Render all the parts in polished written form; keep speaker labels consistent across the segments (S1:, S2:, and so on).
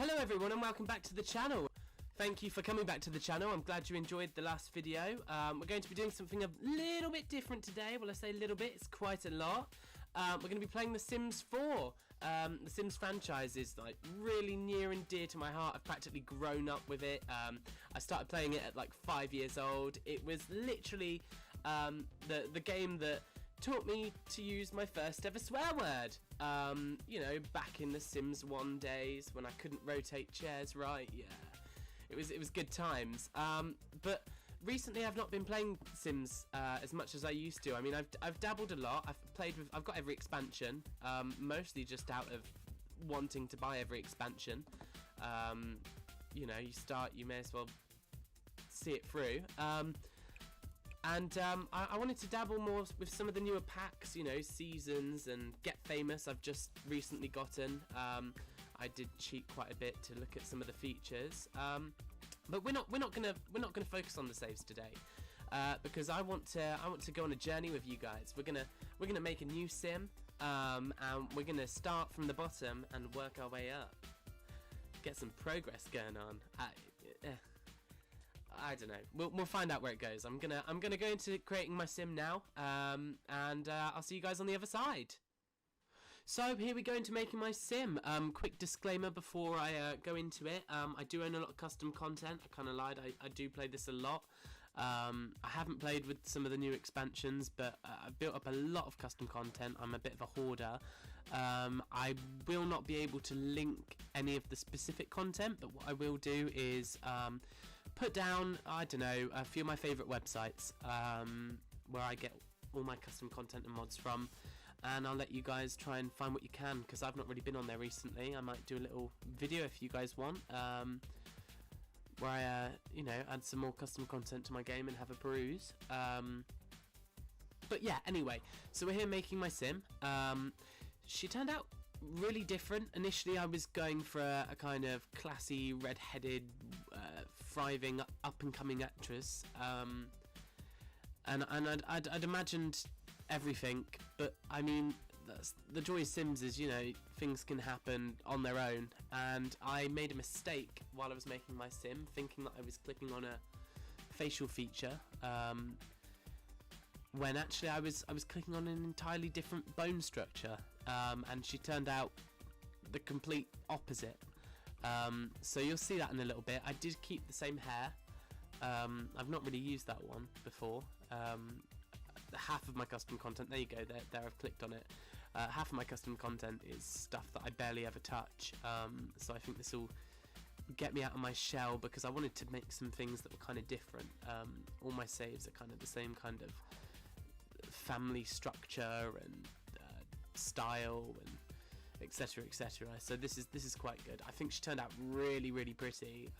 S1: Hello everyone and welcome back to the channel. Thank you for coming back to the channel. I'm glad you enjoyed the last video. We're going to be doing something a little bit different today. Well, I say a little bit, it's quite a lot. We're going to be playing The Sims 4. The Sims franchise is like really near and dear to my heart. I've practically grown up with it. I started playing it at like 5 years old. It was literally the game that taught me to use my first ever swear word. You know, back in the Sims 1 days when I couldn't rotate chairs right. Yeah, it was good times. But recently I've not been playing Sims as much as I used to. I mean, I've dabbled a lot. I've got every expansion, mostly just out of wanting to buy every expansion. You know, you may as well see it through. I wanted to dabble more with some of the newer packs, you know, seasons and Get Famous. I've just recently gotten. I did cheat quite a bit to look at some of the features, but we're not gonna focus on the saves today, because I want to go on a journey with you guys. We're gonna make a new sim, and we're gonna start from the bottom and work our way up. Get some progress going on. I don't know. We'll find out where it goes. I'm gonna go into creating my sim now, and I'll see you guys on the other side. So here we go into making my sim. Quick disclaimer before I go into it. I do own a lot of custom content. I kind of lied. I do play this a lot. I haven't played with some of the new expansions, but I've built up a lot of custom content. I'm a bit of a hoarder. I will not be able to link any of the specific content, but what I will do is put down, I don't know, a few of my favourite websites where I get all my custom content and mods from, and I'll let you guys try and find what you can, because I've not really been on there recently. I might do a little video if you guys want, where I, you know, add some more custom content to my game and have a peruse. But yeah, anyway, so we're here making my sim. She turned out really different. Initially I was going for a kind of classy, red-headed, thriving, up-and-coming actress, and I'd imagined everything, but I mean, that's the joy of Sims is, you know, things can happen on their own, and I made a mistake while I was making my sim, thinking that I was clicking on a facial feature, when actually I was clicking on an entirely different bone structure, and she turned out the complete opposite. So you'll see that in a little bit. I did keep the same hair. I've not really used that one before. Half of my custom content, there you go, there I've clicked on it. Half of my custom content is stuff that I barely ever touch, so I think this will get me out of my shell, because I wanted to make some things that were kind of different. All my saves are kind of the same kind of family structure and style and etc, etc. So this is quite good. I think she turned out really pretty,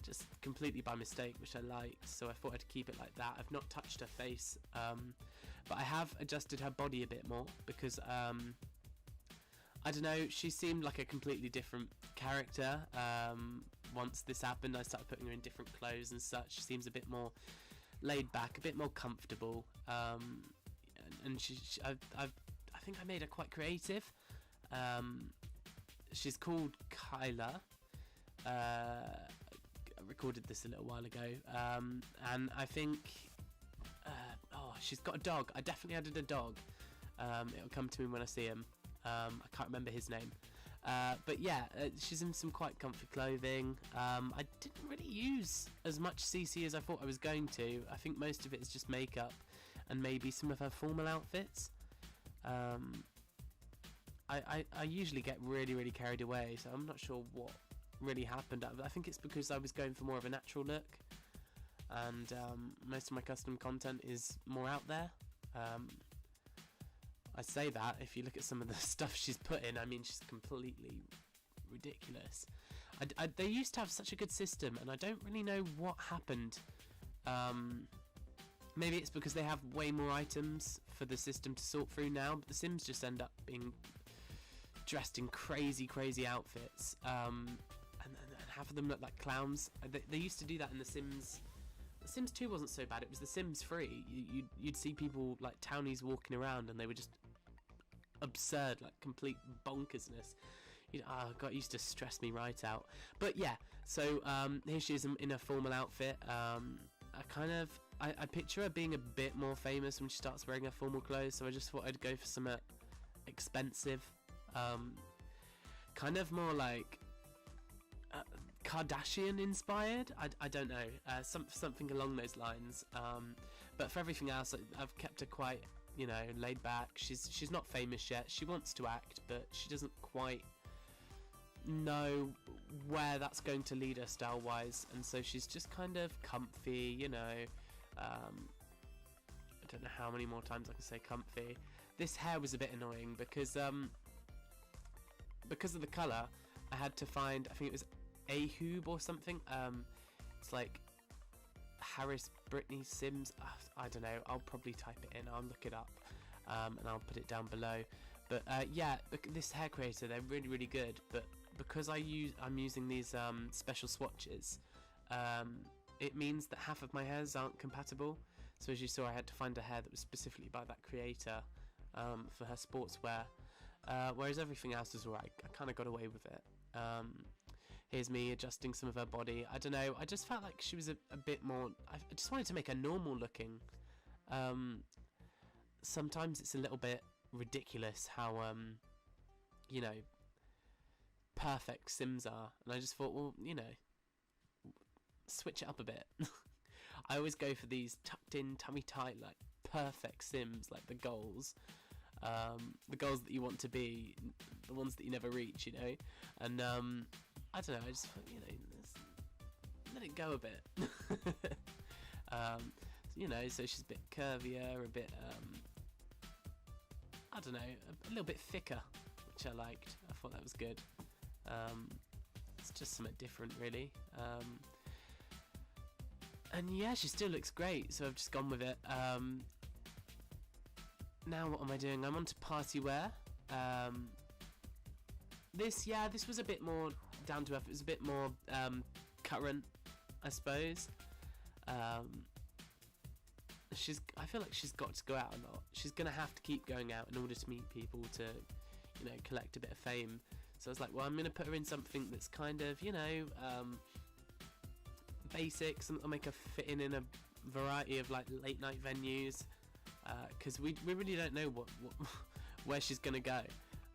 S1: just completely by mistake, which I liked, so I thought I'd keep it like that. I've not touched her face, but I have adjusted her body a bit more, because I don't know, she seemed like a completely different character. Once this happened, I started putting her in different clothes and such. She seems a bit more laid back, a bit more comfortable, and I think I made her quite creative. She's called Kyla. I recorded this a little while ago, and I think oh, she's got a dog. I definitely added a dog. It'll come to me when I see him. I can't remember his name, but yeah, she's in some quite comfy clothing. I didn't really use as much CC as I thought I was going to. I think most of it is just makeup and maybe some of her formal outfits. I usually get really carried away, so I'm not sure what really happened. I think it's because I was going for more of a natural look, and most of my custom content is more out there. I say that, if you look at some of the stuff she's put in, I mean, she's completely ridiculous. They used to have such a good system, and I don't really know what happened. Maybe it's because they have way more items for the system to sort through now, but the Sims just end up being dressed in crazy outfits, and half of them look like clowns. They used to do that in The Sims 2 wasn't so bad. It was The Sims 3. You'd see people like townies walking around, and they were just absurd, like complete bonkersness. God, it used to stress me right out. But yeah, so here she is in a formal outfit. I picture her being a bit more famous when she starts wearing her formal clothes, so I just thought I'd go for some expensive, kind of more like Kardashian inspired. I don't know, something along those lines. But for everything else, I've kept her quite, laid back. She's not famous yet. She wants to act, but she doesn't quite know where that's going to lead her style wise, and so she's just kind of comfy. I don't know how many more times I can say comfy. This hair was a bit annoying because of the colour. I had to find, I think it was Ahoob or something. It's like Harris Brittany Sims. I don't know. I'll probably type it in. I'll look it up, and I'll put it down below. But yeah, this hair creator, they're really, really good. But because I'm using these special swatches, it means that half of my hairs aren't compatible. So as you saw, I had to find a hair that was specifically by that creator for her sportswear. Whereas everything else is alright. I kind of got away with it. Here's me adjusting some of her body. I don't know. I just felt like she was a bit more. I just wanted to make her normal looking. Sometimes it's a little bit ridiculous how perfect Sims are, and I just thought, well, switch it up a bit. I always go for these tucked in, tummy tight, like perfect Sims, like the goals that you want to be, the ones that you never reach, and I don't know, I just thought, let it go a bit. So she's a bit curvier, a bit I don't know, a little bit thicker, which I liked. I thought that was good. It's just something different, really. And yeah, she still looks great, so I've just gone with it. Now what am I doing? I'm on to party wear. This was a bit more down to earth. It was a bit more current, I suppose. I feel like she's got to go out a lot. She's gonna have to keep going out in order to meet people, to collect a bit of fame. So I was like, well, I'm gonna put her in something that's kind of basic. I'll make her fit in a variety of like late night venues, because we really don't know what where she's gonna go,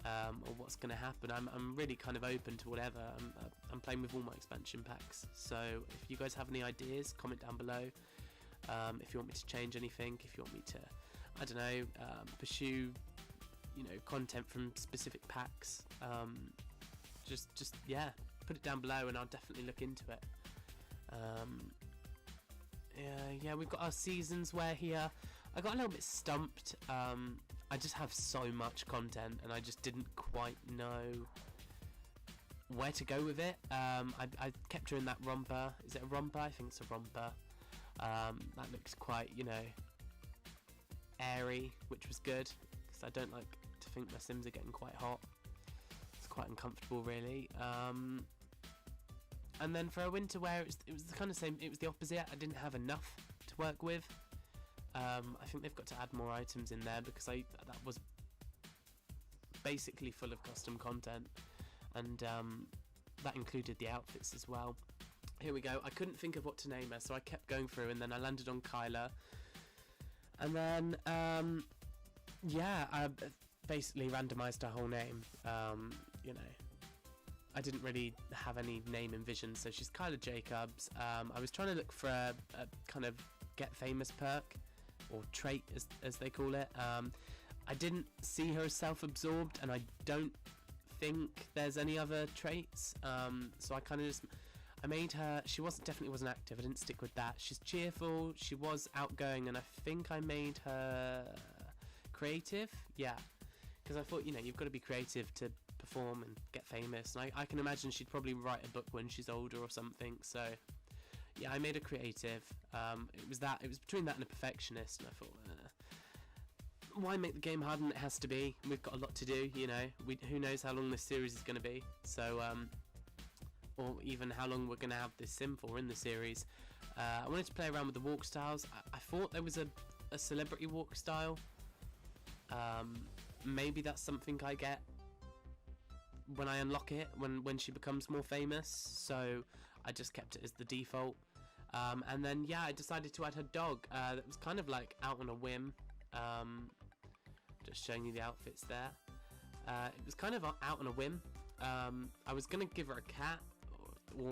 S1: or what's gonna happen. I'm really kind of open to whatever. I'm playing with all my expansion packs, so if you guys have any ideas, comment down below. If you want me to change anything, if you want me to, I don't know, pursue content from specific packs, just put it down below and I'll definitely look into it. Yeah, we've got our seasons wear here. I got a little bit stumped. I just have so much content and I just didn't quite know where to go with it. I kept her in that romper. Is it a romper? I think it's a romper. That looks quite, airy, which was good, because I don't like to think my Sims are getting quite hot. It's quite uncomfortable, really. And then for a winter wear, it was the kind of same. It was the opposite. I didn't have enough to work with. I think they've got to add more items in there, because that was basically full of custom content, and that included the outfits as well. Here we go. I couldn't think of what to name her, so I kept going through, and then I landed on Kyla. And then, I basically randomised her whole name. I didn't really have any name envisioned, so she's Kyla Jacobs. I was trying to look for a kind of get famous perk, or trait as they call it. I didn't see her as self-absorbed, and I don't think there's any other traits. So I kind of just... I made her, she definitely wasn't active, I didn't stick with that. She's cheerful, she was outgoing, and I think I made her creative, yeah. Because I thought, you've got to be creative to perform and get famous. And I can imagine she'd probably write a book when she's older or something, so... Yeah, I made her creative. It was between that and a perfectionist, and I thought, why make the game harder than it has to be? We've got a lot to do, who knows how long this series is going to be, so... or even how long we're going to have this sim for in the series. I wanted to play around with the walk styles. I thought there was a celebrity walk style. Maybe that's something I get when I unlock it, when she becomes more famous. So I just kept it as the default. And then yeah, I decided to add her dog. That was kind of like out on a whim. Just showing you the outfits there. It was kind of out on a whim. I was gonna give her a cat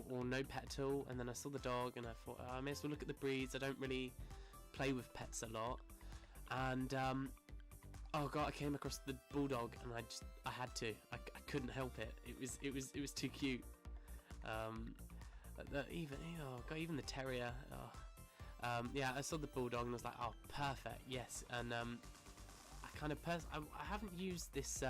S1: or no pet at all, and then I saw the dog and I thought, I may as well look at the breeds. I don't really play with pets a lot, and oh god, I came across the bulldog and I had to. I couldn't help it. It was too cute. Even the terrier. Oh. Yeah, I saw the bulldog and I was like, oh, perfect, yes. And I haven't used this.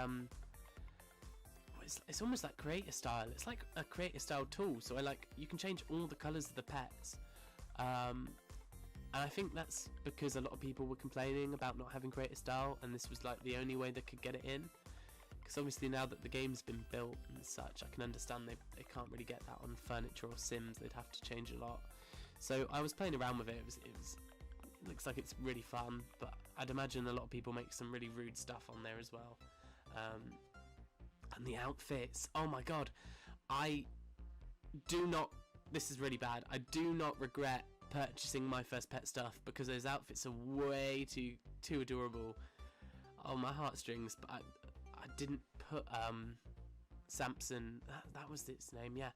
S1: It's almost like creator style. It's like a creator style tool. So you can change all the colors of the pets. And I think that's because a lot of people were complaining about not having creator style, and this was like the only way they could get it in. Because obviously now that the game's been built and such, I can understand they can't really get that on furniture or Sims. They'd have to change a lot. So I was playing around with it. It looks like it's really fun, but I'd imagine a lot of people make some really rude stuff on there as well. And the outfits, oh my god, this is really bad, I do not regret purchasing My First Pet stuff, because those outfits are way too adorable. Oh, my heartstrings. But I didn't put Samson, that was its name, yeah.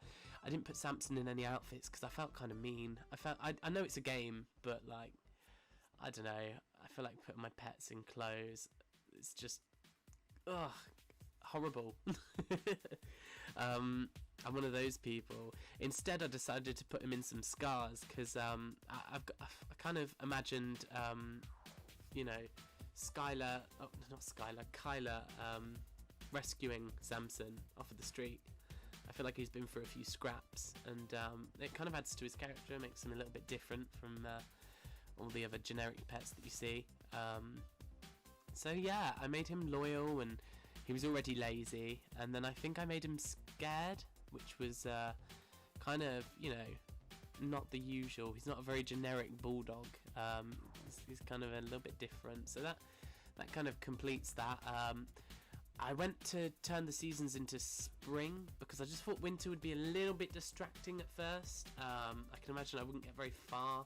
S1: I didn't put Samson in any outfits because I felt kind of mean. I know it's a game, but like, I don't know, I feel like putting my pets in clothes, it's just, ugh, horrible. I'm one of those people. Instead, I decided to put him in some scars because I kind of imagined, you know, Kyler rescuing Samson off of the street. I feel like he's been through a few scraps, and it kind of adds to his character, makes him a little bit different from all the other generic pets that you see. So yeah, I made him loyal, and he was already lazy, and then I think I made him scared, which was kind of, you know, not the usual. He's not a very generic bulldog. He's kind of a little bit different, so that kind of completes that. I went to turn the seasons into spring because I just thought winter would be a little bit distracting at first. I can imagine I wouldn't get very far,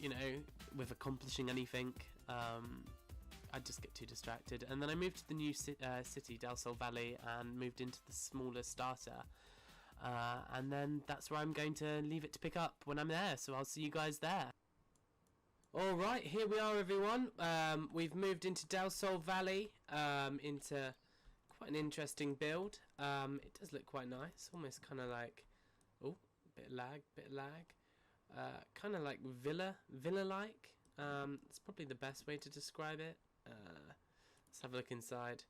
S1: you know, with accomplishing anything. I'd just get too distracted. And then I moved to the new city, Del Sol Valley, and moved into the smaller starter. And then that's where I'm going to leave it to pick up when I'm there, so I'll see you guys there. Alright, here we are, everyone. We've moved into Del Sol Valley, into quite an interesting build. It does look quite nice, almost kind of like, oh, bit of lag. Kind of like villa-like. It's probably the best way to describe it. Let's have a look inside.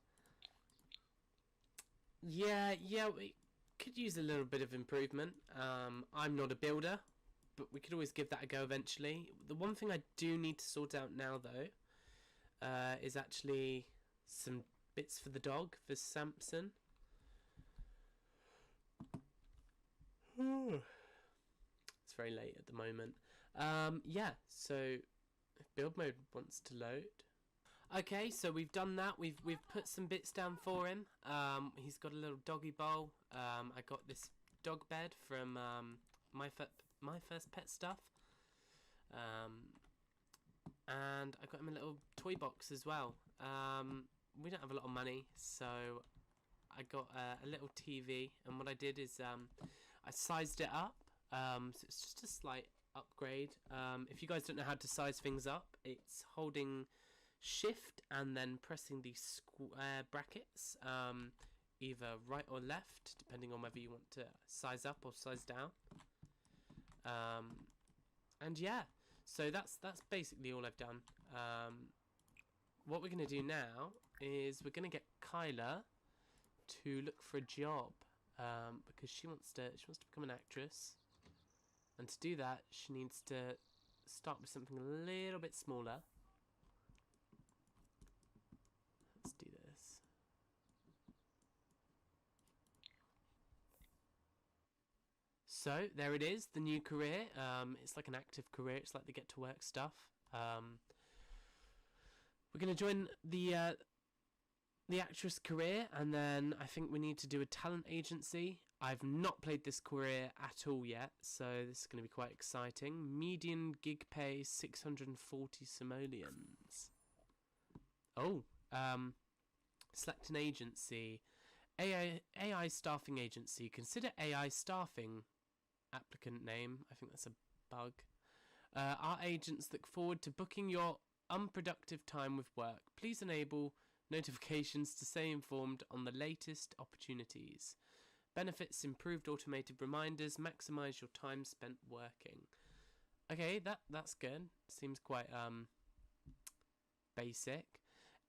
S1: Yeah, we could use a little bit of improvement. I'm not a builder, but we could always give that a go eventually. The one thing I do need to sort out now, though, is actually some bits for the dog, for Samson. It's very late at the moment. Yeah, so if build mode wants to load. Okay, so we've done that. We've put some bits down for him. He's got a little doggy bowl. I got this dog bed from My First Pet stuff. And I got him a little toy box as well. We don't have a lot of money, so I got a little TV, and what I did is I sized it up. So it's just a slight upgrade. If you guys don't know how to size things up, it's holding shift and then pressing the square brackets, either right or left, depending on whether you want to size up or size down. And yeah, so that's basically all I've done. What we're gonna do now is we're gonna get Kyler to look for a job, because she wants to become an actress, and to do that she needs to start with something a little bit smaller. Let's do this. So there it is, the new career. It's like an active career. It's like the get to work stuff. We're gonna join the the actress career, and then I think we need to do a talent agency. I've not played this career at all yet, so this is going to be quite exciting. Median gig pay 640 simoleons. Oh, select an agency. AI staffing agency. Consider AI staffing. Applicant name. I think that's a bug. Our agents look forward to booking your unproductive time with work. Please enable notifications to stay informed on the latest opportunities. Benefits: improved automated reminders. Maximize your time spent working. Okay, that's good. Seems quite basic.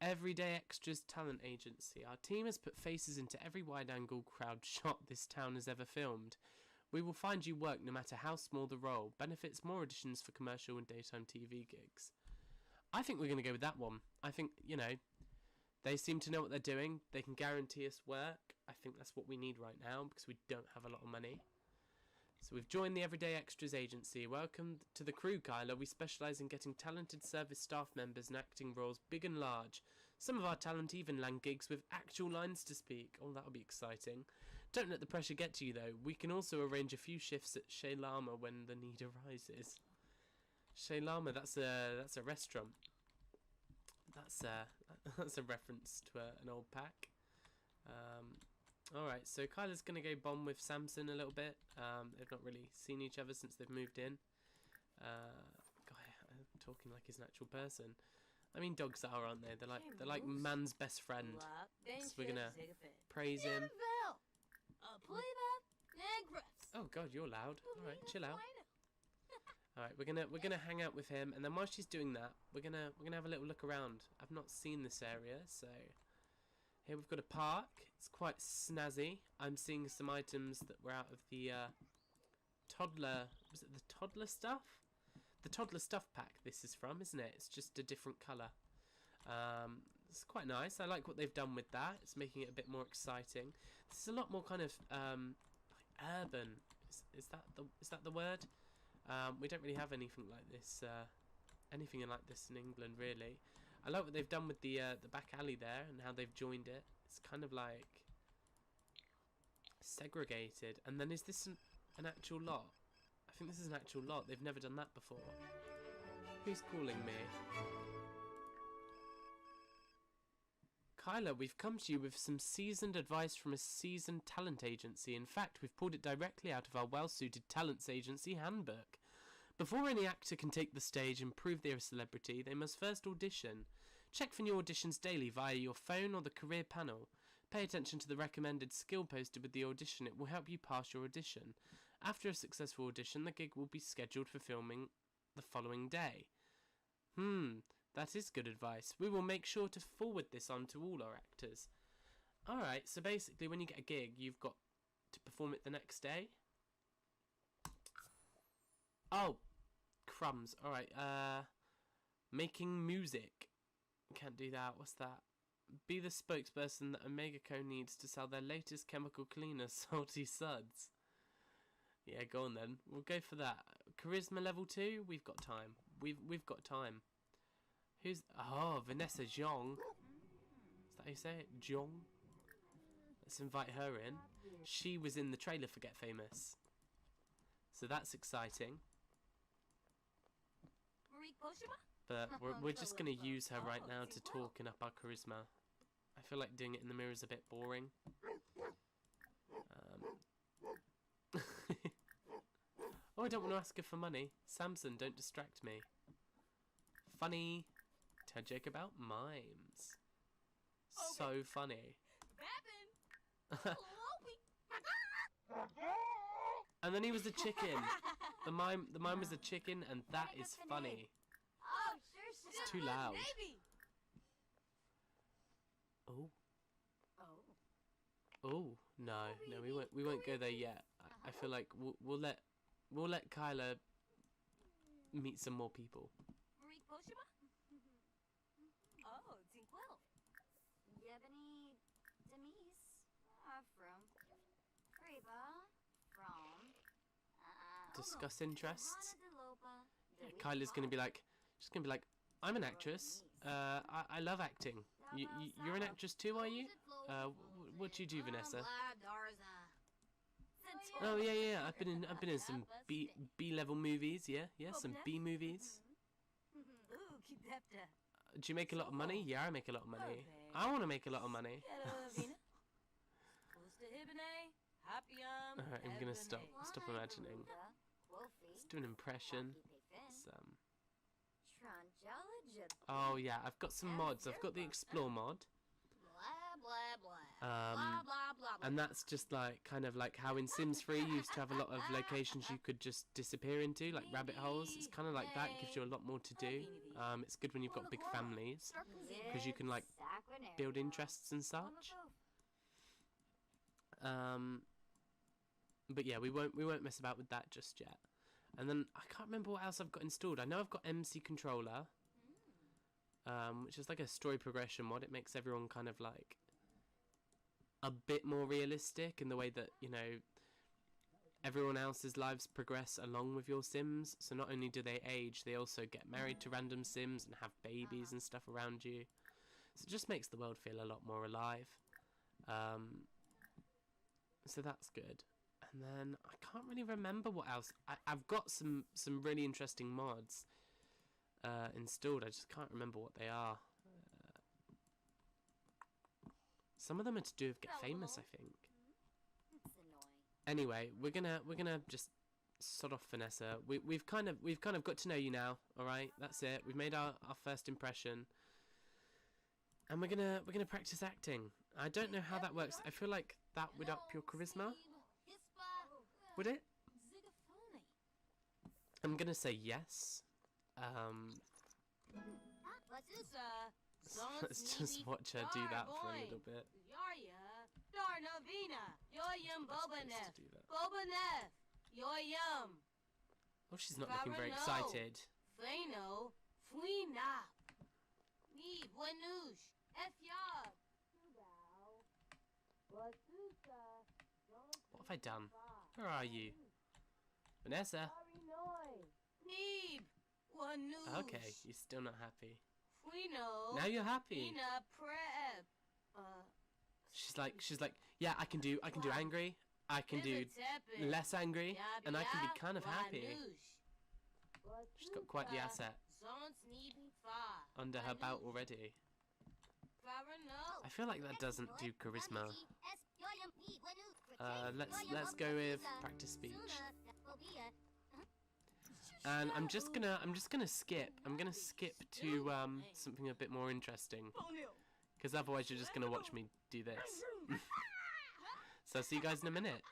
S1: Everyday Extras talent agency. Our team has put faces into every wide-angle crowd shot this town has ever filmed. We will find you work no matter how small the role. Benefits: more auditions for commercial and daytime TV gigs. I think we're going to go with that one. I think, you know, they seem to know what they're doing. They can guarantee us work. I think that's what we need right now because we don't have a lot of money. So we've joined the Everyday Extras agency. Welcome to the crew, Kyla. We specialise in getting talented service staff members in acting roles big and large. Some of our talent even land gigs with actual lines to speak. Oh, that'll be exciting. Don't let the pressure get to you, though. We can also arrange a few shifts at Chez Lama when the need arises. Chez Lama, that's a restaurant. That's a reference to an old pack. Alright, so Kyla's going to go bomb with Samson a little bit. They've not really seen each other since they've moved in. God, I'm talking like his natural person. I mean, dogs are, aren't they? They're like man's best friend. So we're going to praise him. Oh God, you're loud. Alright, chill out. Alright, we're gonna hang out with him, and then while she's doing that, we're gonna have a little look around. I've not seen this area, so here we've got a park. It's quite snazzy. I'm seeing some items that were out of the toddler. Was it the toddler stuff? The toddler stuff pack. This is from, isn't it? It's just a different colour. It's quite nice. I like what they've done with that. It's making it a bit more exciting. This is a lot more kind of like urban. Is that the word? We don't really have anything like this, anything like this in England, really. I like what they've done with the back alley there and how they've joined it. It's kind of like segregated. And then is this an actual lot? I think this is an actual lot. They've never done that before. Who's calling me? Kyla, we've come to you with some seasoned advice from a seasoned talent agency. In fact, we've pulled it directly out of our well-suited talents agency handbook. Before any actor can take the stage and prove they're a celebrity, they must first audition. Check for new auditions daily via your phone or the career panel. Pay attention to the recommended skill posted with the audition. It will help you pass your audition. After a successful audition, the gig will be scheduled for filming the following day. That is good advice. We will make sure to forward this on to all our actors. Alright, so basically when you get a gig, you've got to perform it the next day. Oh, crumbs. Alright, making music. Can't do that. What's that? Be the spokesperson that Omega Co needs to sell their latest chemical cleaner, Salty Suds. Yeah, go on then. We'll go for that. Charisma level 2? We've got time. We've got time. Who's... Oh, Vanessa Jong. Is that how you say it? Jong? Let's invite her in. She was in the trailer for Get Famous. So that's exciting. But we're just going to use her right now to talk and up our charisma. I feel like doing it in the mirror is a bit boring. Oh, I don't want to ask her for money. Samson, don't distract me. Funny. Tell Jake about mimes. So funny. And then he was a chicken. The mime was a chicken, and that is funny. It's too loud. Oh. Oh no, we won't go there yet. I feel like we'll let Kyla meet some more people. Discuss interests. Yeah, Kyla's gonna be like, she's gonna be like, I'm an actress. I love acting. You're an actress too, are you? What do you do, Vanessa? Oh yeah. I've been in some B level movies. Yeah, some B movies. Do you make a lot of money? Yeah, I make a lot of money. I want to make a lot of money. Alright, I'm gonna stop imagining. Let's do an impression. Oh yeah, I've got some mods. I've got the explore mod. And that's just like kind of like how in Sims 3 you used to have a lot of locations you could just disappear into, like rabbit holes. It's kind of like that. It gives you a lot more to do. It's good when you've got big families because you can like build interests and such. But yeah, we won't mess about with that just yet. And then I can't remember what else I've got installed. I know I've got MC Controller, which is like a story progression mod. It makes everyone kind of like a bit more realistic in the way that, you know, everyone else's lives progress along with your Sims. So not only do they age, they also get married to random Sims and have babies and stuff around you. So it just makes the world feel a lot more alive. So that's good. And then I can't really remember what else. I've got some really interesting mods installed. I just can't remember what they are. Some of them are to do with Get Famous, I think. Anyway, we're gonna just sod off Vanessa. We've kind of got to know you now. All right, that's it. We've made our first impression, and we're gonna practice acting. I don't know how that works. I feel like that would up your charisma. Would it? I'm gonna say yes. Let's just watch her do that for a little bit. Oh, she's not looking very excited. What have I done? Where are you? Vanessa? Okay, you're still not happy. Now you're happy. She's like, yeah, I can do angry, I can do less angry, and I can be kind of happy. She's got quite the asset under her belt already. I feel like that doesn't do charisma. Let's go with practice speech. And I'm just gonna skip. I'm gonna skip to something a bit more interesting, because otherwise you're just gonna watch me do this. So I'll see you guys in a minute.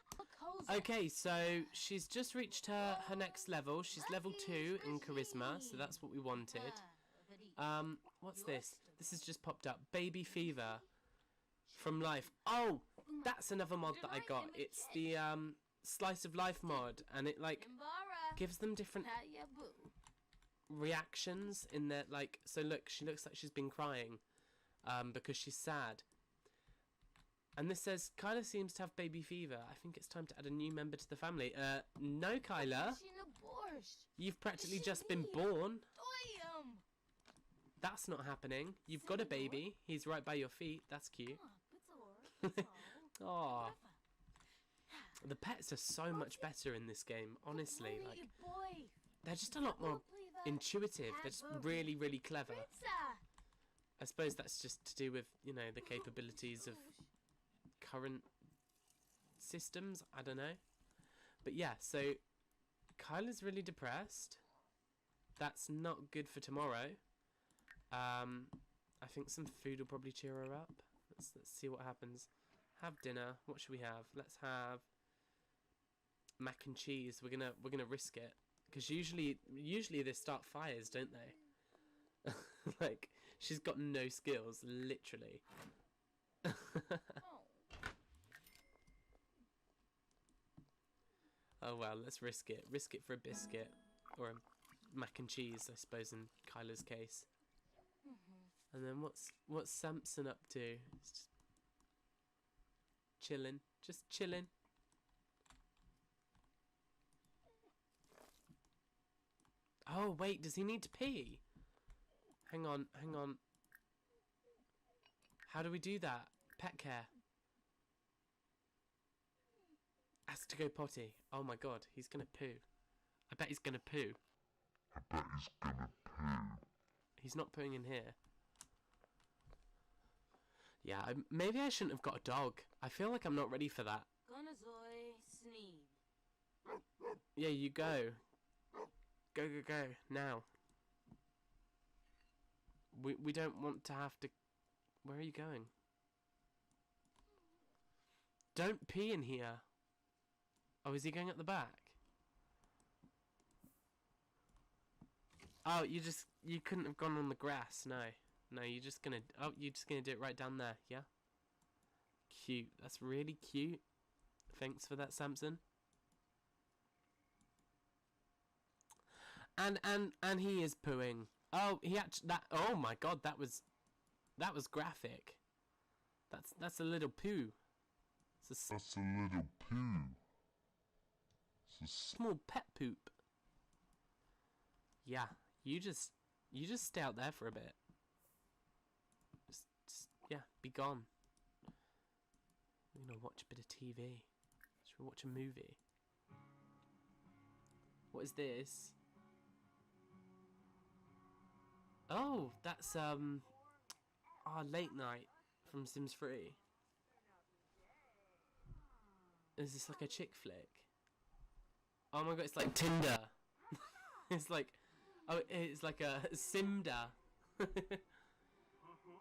S1: Okay, so she's just reached her next level. She's level 2 in charisma, so that's what we wanted. What's this? This has just popped up. Baby Fever from Life. Oh, that's another mod that I got. It's the Slice of Life mod, and it like gives them different reactions in their like. So look, she looks like she's been crying because she's sad. And this says Kyla seems to have baby fever. I think it's time to add a new member to the family. No, Kyla. You've practically just been born. That's not happening. You've got a baby. He's right by your feet. That's cute. Aww. The pets are so much better in this game, honestly. Like, they're just a lot more intuitive. They're just really, really clever. I suppose that's just to do with, you know, the capabilities of current systems. I don't know. But yeah, so Kyla's really depressed. That's not good for tomorrow. I think some food will probably cheer her up. Let's see what happens. Have dinner. What should we have? Let's have mac and cheese. We're gonna risk it, because usually they start fires, don't they? Like, she's got no skills, literally. Oh well, let's risk it. Risk it for a biscuit or a mac and cheese, I suppose, in Kyla's case. And then what's Samson up to? He's just chilling, just chilling. Oh wait, does he need to pee? Hang on, hang on. How do we do that? Pet care. Has to go potty. Oh my god, he's gonna poo. I bet he's gonna poo. He's not pooing in here. Yeah, maybe I shouldn't have got a dog. I feel like I'm not ready for that. Yeah, you go. Go, go, go. Now. We don't want to have to... Where are you going? Don't pee in here. Oh, is he going at the back? Oh, you couldn't have gone on the grass. No. No, you're just gonna do it right down there, yeah? Cute. That's really cute. Thanks for that, Samson. And he is pooing. Oh, he actually oh my god, that was graphic. That's a little poo. That's a little poo. It's a small pet poop. Yeah, you just stay out there for a bit. Just yeah, be gone. We're gonna watch a bit of TV. Should we watch a movie? What is this? Oh, that's Late Night from Sims 3. Is this like a chick flick? Oh my god, it's like Tinder. It's like, oh, it's like a Simda.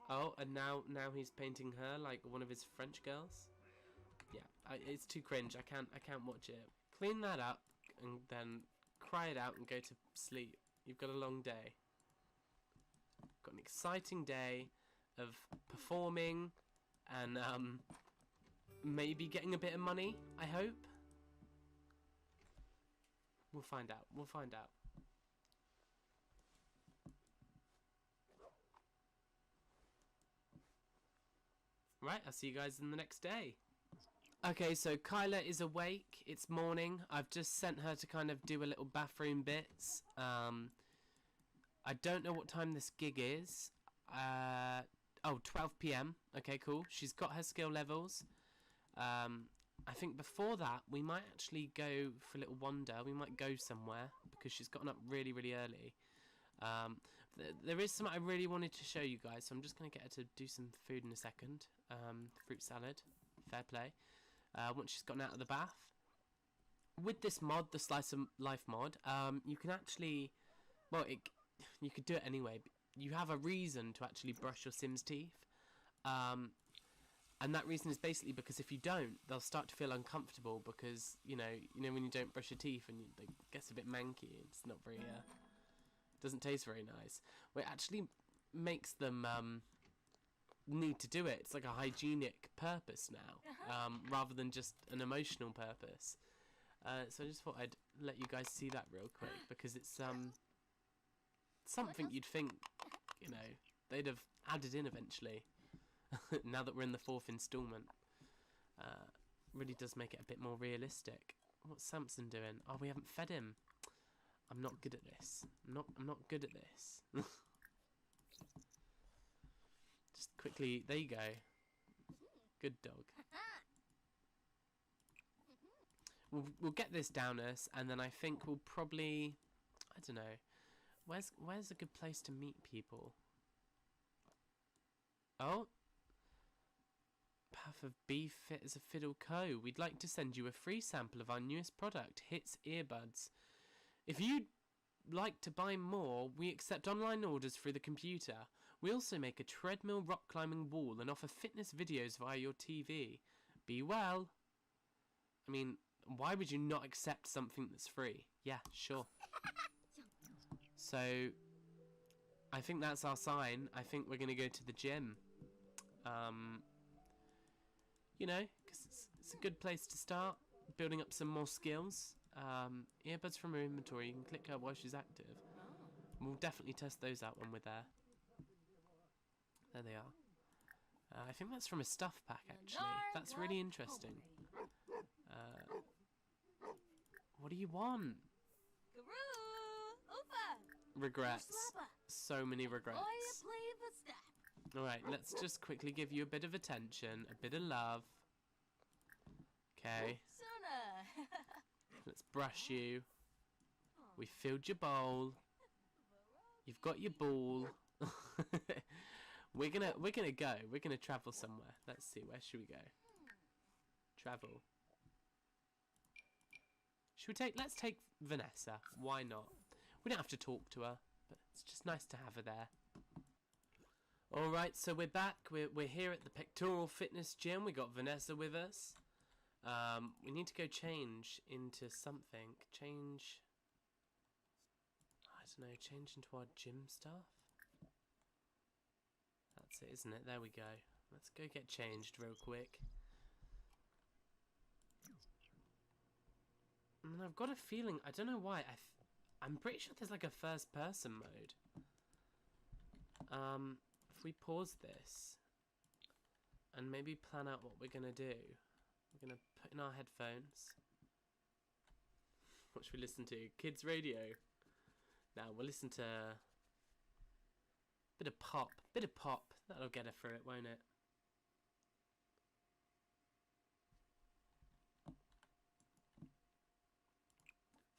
S1: Oh, and now he's painting her like one of his French girls. Yeah, it's too cringe. I can't watch it. Clean that up and then cry it out and go to sleep. You've got a long day. Got an exciting day of performing and maybe getting a bit of money, I hope. We'll find out. We'll find out. Right, I'll see you guys in the next day. Okay, so Kyla is awake. It's morning. I've just sent her to kind of do a little bathroom bits. I don't know what time this gig is. Oh, 12 PM. Okay, cool. She's got her skill levels. I think before that, we might actually go for a little wander. We might go somewhere because she's gotten up really, really early. There is something I really wanted to show you guys, so I'm just going to get her to do some food in a second. Fruit salad. Fair play. Once she's gotten out of the bath. With this mod, the Slice of Life mod, you can actually... Well, you could do it anyway. But you have a reason to actually brush your Sims' teeth. And that reason is basically because if you don't, they'll start to feel uncomfortable because, you know when you don't brush your teeth and it gets a bit manky. It's not very... doesn't taste very nice. Well, it actually makes them need to do it. It's like a hygienic purpose now, rather than just an emotional purpose. So I just thought I'd let you guys see that real quick because it's something you'd think, they'd have added in eventually. Now that we're in the 4th installment, really does make it a bit more realistic. What's Samson doing? Oh, we haven't fed him. I'm not good at this. I'm not good at this. Just quickly, there you go. Good dog. We'll get this down us, and then I think we'll probably, I don't know. Where's a good place to meet people? Oh. Path of Be Fit as a Fiddle Co. We'd like to send you a free sample of our newest product, Hits Earbuds. If you'd like to buy more, we accept online orders through the computer. We also make a treadmill rock climbing wall and offer fitness videos via your TV. Be well. I mean, why would you not accept something that's free? Yeah, sure. So, I think that's our sign. I think we're going to go to the gym. Because it's a good place to start. Building up some more skills. Earbuds from her inventory. You can click her while she's active. We'll definitely test those out when we're there. There they are. I think that's from a stuff pack, actually. That's really interesting. What do you want? Regrets. So many regrets. Alright, let's just quickly give you a bit of attention, a bit of love. Okay. Let's brush you. We filled your bowl. You've got your ball. We're gonna go. We're gonna travel somewhere. Let's see, where should we go? Travel. Should we let's take Vanessa. Why not? We don't have to talk to her, but it's just nice to have her there. Alright, so we're back. We're here at the Pectoral Fitness Gym. We got Vanessa with us. We need to go change into something. Change... I don't know, change into our gym stuff? That's it, isn't it? There we go. Let's go get changed real quick. And I've got a feeling, I don't know why, I'm pretty sure there's like a first person mode. If we pause this and maybe plan out what we're gonna do, we're gonna put in our headphones. What should we listen to? Kids radio. Now we'll listen to bit of pop. That'll get her through it, won't it?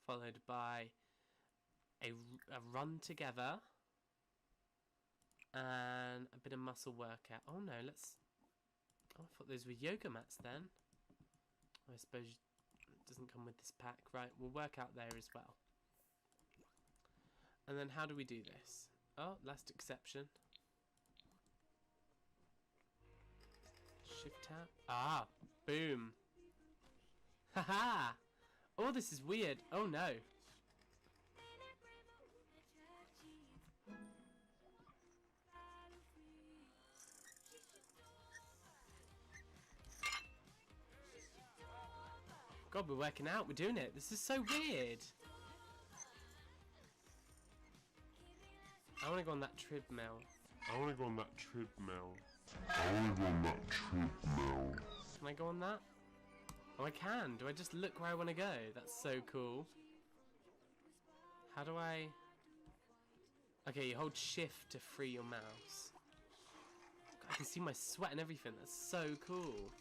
S1: Followed by a run together and a bit of muscle workout. Oh no, I thought those were yoga mats then. I suppose it doesn't come with this pack. Right, we'll work out there as well. And then how do we do this? Oh, last exception. Shift tab. Ah, boom. Haha. Oh, this is weird. Oh no. God, we're working out. We're doing it. This is so weird. I want to go on that treadmill.
S2: I want to go on that treadmill.
S1: Can I go on that? Oh, I can. Do I just look where I want to go? That's so cool. How do I... Okay, you hold shift to free your mouse. I can see my sweat and everything. That's so cool.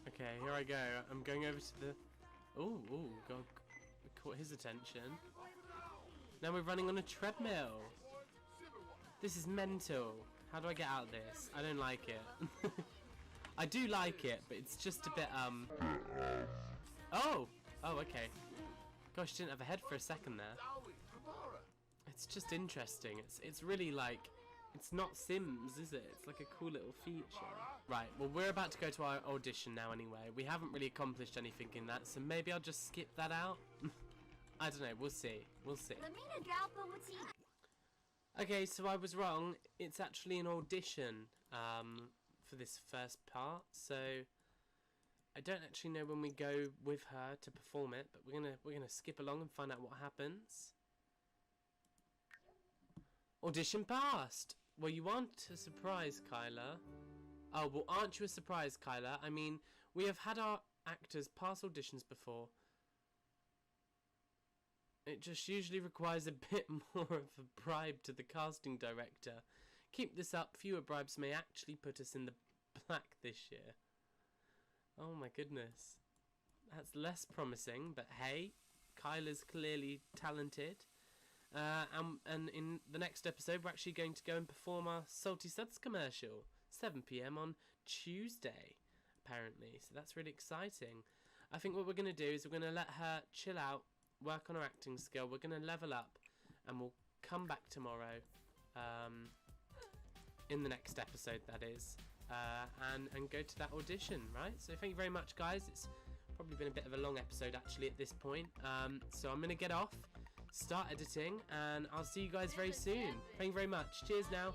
S1: Okay, here I go. I'm going over to the... Oh, God. We caught his attention. Now we're running on a treadmill. This is mental. How do I get out of this? I don't like it. I do like it, but it's just a bit, Oh! Oh, okay. Gosh, didn't have a head for a second there. It's just interesting. It's really like... It's not Sims, is it? It's like a cool little feature. Right, well, we're about to go to our audition now anyway. We haven't really accomplished anything in that, so maybe I'll just skip that out. I don't know, we'll see. We'll see. Okay, so I was wrong. It's actually an audition for this first part, so I don't actually know when we go with her to perform it, but we're gonna skip along and find out what happens. Audition passed. Well, you aren't a surprise, Kyla. Oh, well, aren't you a surprise, Kyla? I mean, we have had our actors pass auditions before. It just usually requires a bit more of a bribe to the casting director. Keep this up, fewer bribes may actually put us in the black this year. Oh my goodness. That's less promising, but hey, Kyla's clearly talented. And in the next episode, we're actually going to go and perform our Salty Suds commercial. 7 PM on Tuesday, apparently. So that's really exciting. I think what we're going to do is we're going to let her chill out, work on her acting skill. We're going to level up, and we'll come back tomorrow, in the next episode, that is, and go to that audition, right? So thank you very much, guys. It's probably been a bit of a long episode, actually, at this point. So I'm going to get off, start editing, and I'll see you guys very soon. Thank you very much. Cheers now.